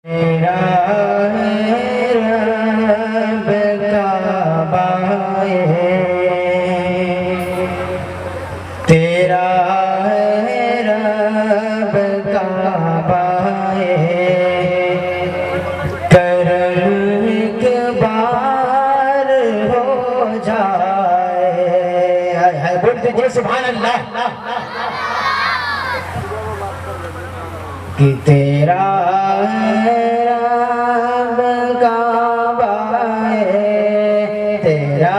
تیرا ہے رب کعبہ تیرا ہے رب کعبہ کرم ایک بار ہو جائے بول دیجئے سبحان اللہ کہ تیرا رب کعبہ تیرا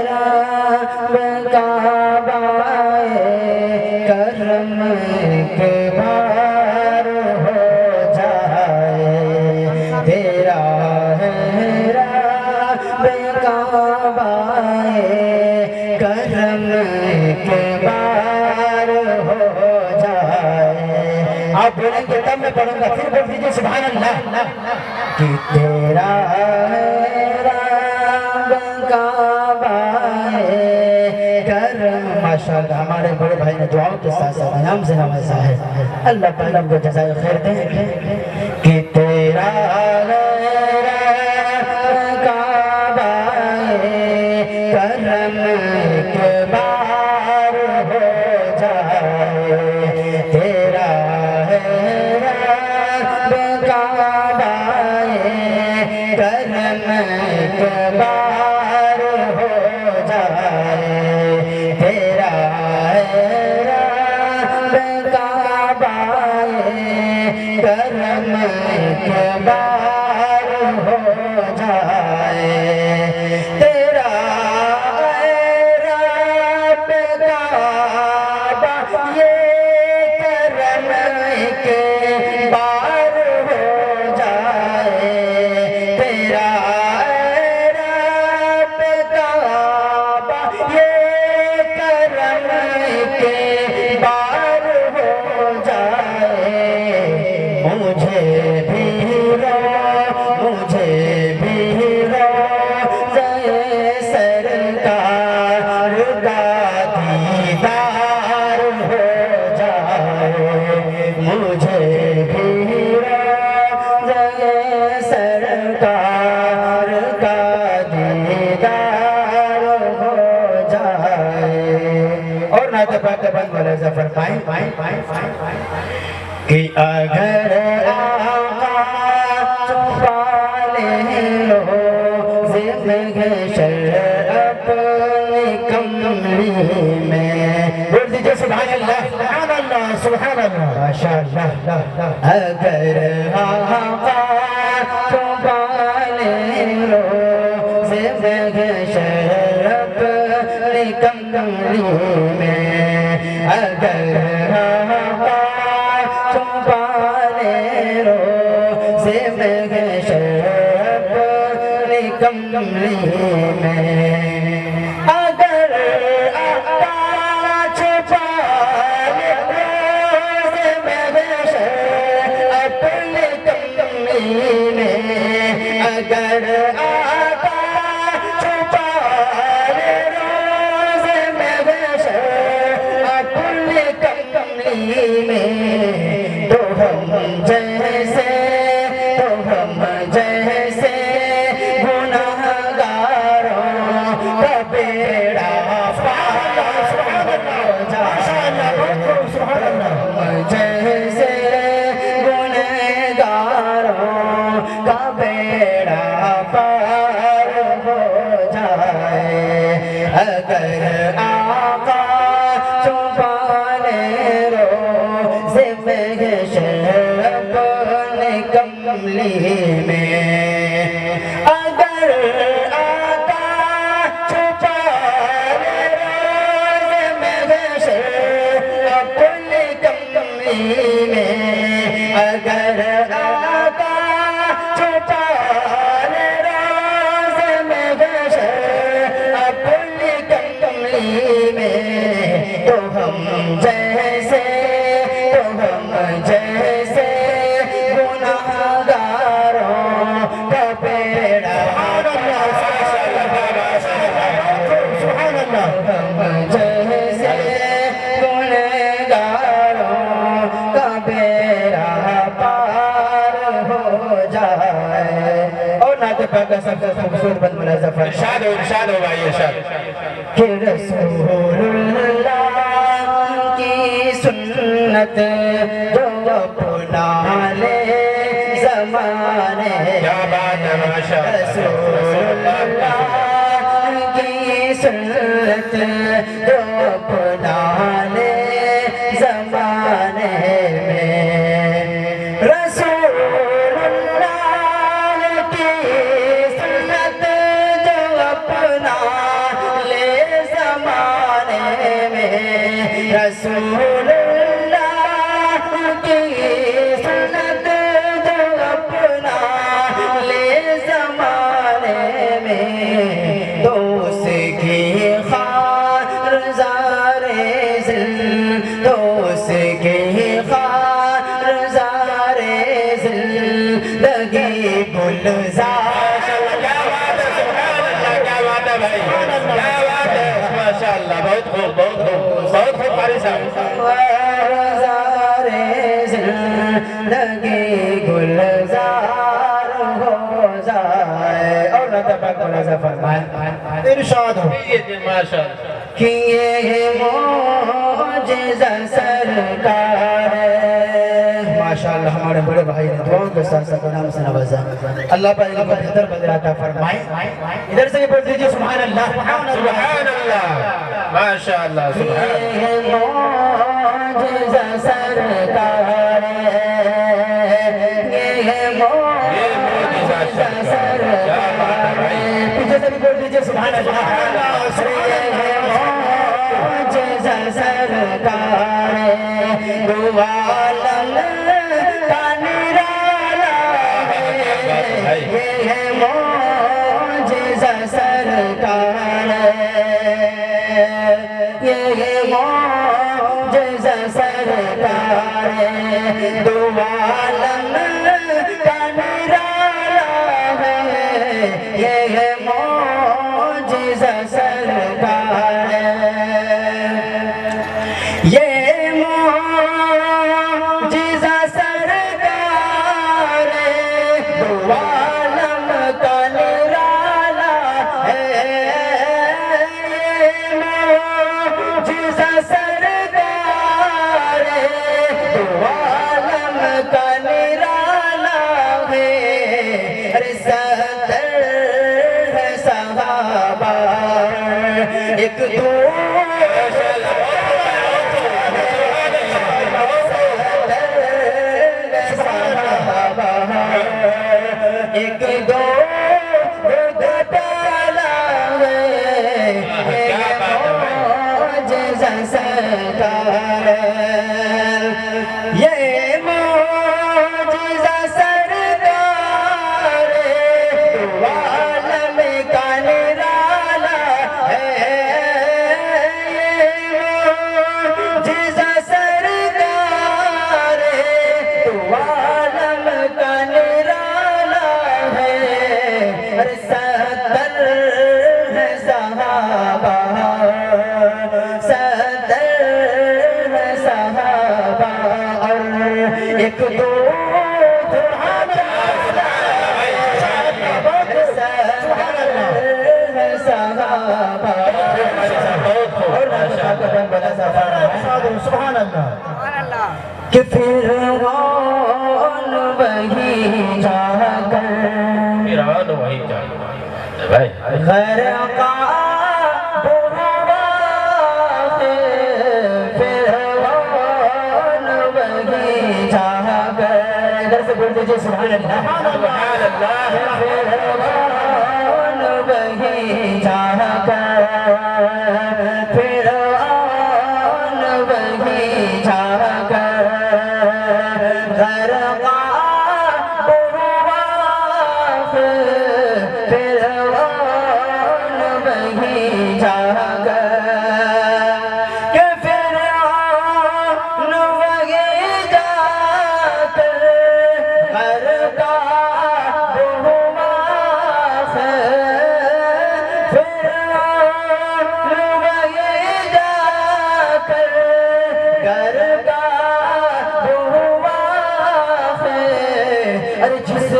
رب کعبہ کرم ایک بار ہو جائے تیرا رب کعبہ کرم ایک بار ہو جائے آپ بولیں گے تب میں پڑھوں گا پھر بول دیجئے سبحان اللہ کہ تیرا رب کعبہ کرم ماشاءاللہ ہمارے بڑے بھائی نے دعاؤں کے ساتھ ساتھ انعام سے نوازا ہے اللہ تعالیٰ کو جزائے خیر دیں کہ تیرا رب کعبہ کرم ایک بار ہو جائے تیرا کرم ایک بار ہو جائے تیرا رب کعبہ کرم ایک بار ہو جائے تیرا رب کعبہ یہ کرم ایک بار ہو جائے تیرا رب کعبہ یہ کرم ایک بار ہو جائے مجھے بھی سرکار کا دیدار ہو جائے مجھے بھی سرکار کا دیدار ہو جائے اور نعت پاک بند والا ظفر پائیں کہ اگر آقا چھپا لے لو زندگی اپنی کملی میں بول دیجئے سبحان اللہ سبحان اللہ سبحان اللہ ماشاءاللہ اگر آقا چھپا لے لو زندگی اپنی کملی میں اگر آقا چھپا لے لو زندگی اپنی کملی میں اگر آقا چھپا لے لو زندگی اپنی کملی میں اگر آقا چھپا لے لو زندگی اپنی کملی میں تو ہم جیسے گناہگاروں کا بیڑا پار ہو جائے جیسے گناہگاروں کا بیڑا پار ہو جائے اگر آقا چھپا لے لو زندگی اپنی کملی میں اگر آقا چھپا لے لو زندگی اپنی کملی میں اگر آقا چھپا لے لو زندگی اپنی کملی میں تو ہم جیسے گناہگاروں کا بیڑا سبحان اللہ جیسے گناہگاروں کا بیڑا پار جائے اور نعت پاک کا سب سے خوبصورت بند ملازم ارشاد ہو بھائی ارشاد کہ رسول اللہ کی سنت جو اپنا لے زمانے کیا بات ہے ماشاءاللہ رسول اللہ کی سنت جو اپنا لے زمانے میں رسول اللہ کی سنت جو اپنا لے زمانے میں رسول اللہ کی سنت جو اپنا لے زمانے میں تو اس کی خار زارے زل تو اس کی خار زارے زندگی گلزار کیا بات ہے سبحان اللہ کیا بات ہے بھائی کیا بات ہے ماشاءاللہ بہت خوب بہت خوب قاری صاحب زارے زندگی گلزار ہو جائے اور نعت پاک ملازم فرمائے ارشاد ہو ماشاءاللہ کہ یہ معجزہ سرکار ہے ماشاءاللہ ہمارے بڑے بھائی نے دعاؤں کے ساتھ ساتھ نام سے نوازا اللہ پاک ان کو بہتر بدل عطا فرمائے ادھر سے یہ پڑھ دیجئے سبحان اللہ سبحان اللہ ماشاءاللہ سبحان اللہ یہ معجزہ سرکار ہے یہ معجزہ سرکار ہے پیچھے سے بھی پڑھ دیجئے سبحان اللہ سرکار دو عالم کا نرالا ہے یہ معجزہ سرکار یہ معجزہ سرکار دو عالم کا نرالا ہے یہ معجزہ سرکار یہ معجزہ سرکار دو عالم کا نرالا ہے یہ معجزہ سرکار دو عالم کا نرالا ہے ارے صدر ہے صحابہ ایک دو ایک دو ڈالا ہے یہ معجزہ سرکار یہ معجزہ سرکار دو عالم کا نرالا ہے یہ معجزہ سرکار دو عالم کا نرالا صدر ہے صحابہ صدر ہے صحابہ اور ایک دو سبحان اللہ صدر ہے صحابہ سبحان اللہ کہ فرعون وہی جا کر وہی جائے بھائی غرقا بہوا فرعون وہی جا کر ادھر سے بول دیجئے سبحان اللہ فرعون وہی جا کر فرعون وہی جا کر غرقا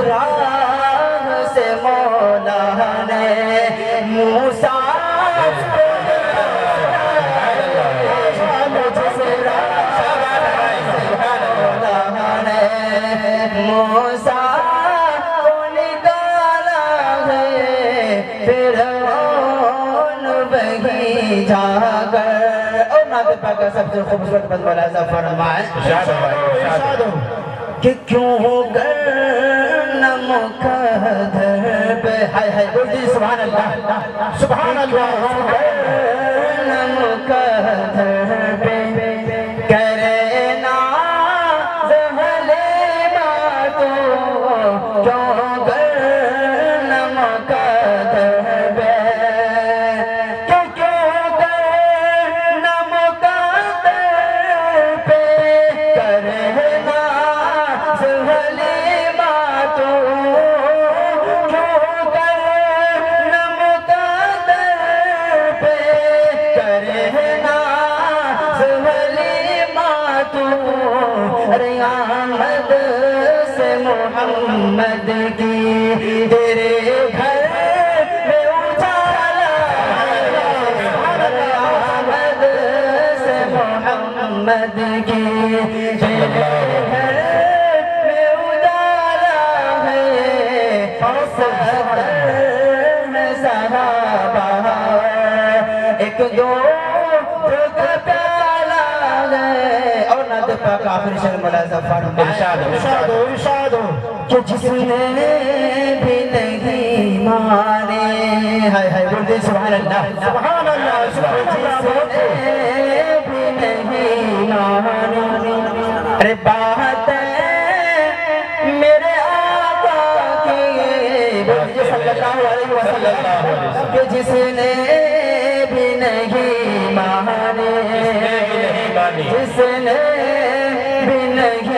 راہ سے مولا نے موسیٰ موسیٰ کو نکالا ہے فرعون وہی جا کر اور نعت پاک کا سب سے خوبصورت بند ملاحظہ فرمائیں کہ کیوں کر نمکدر پہ ہائے ہائے بول جی سبحان اللہ سبحان اللہ نمکدر پہ کرے ناز حلیمہ تو کیوں کر نمکدر پہ کیوں کر نمکدر پہ کرے ناز حلیمہ تو کیوں کر نمکدر پہ کرے ناز حلیمہ تو ارے آمد سے محمد کی تیرے گھر میں اجالا آمد سے محمد کی تیرے گھر میں اجالا ہے صدر میں صحابہ ایک دو کا پیالہ ہے اور نعت پاک آخری شعر ملاحظہ فرمائیں کہ جس نے بھی نہیں مانے ہائے ہائے بول دے سبحان اللہ سبحان اللہ جس نے بھی نہیں مانے ارے بات ہے میرے آقا کی بول دے صلی اللہ علیہ وسلم کہ جس نے بھی نہیں مانے جس نے بھی نہیں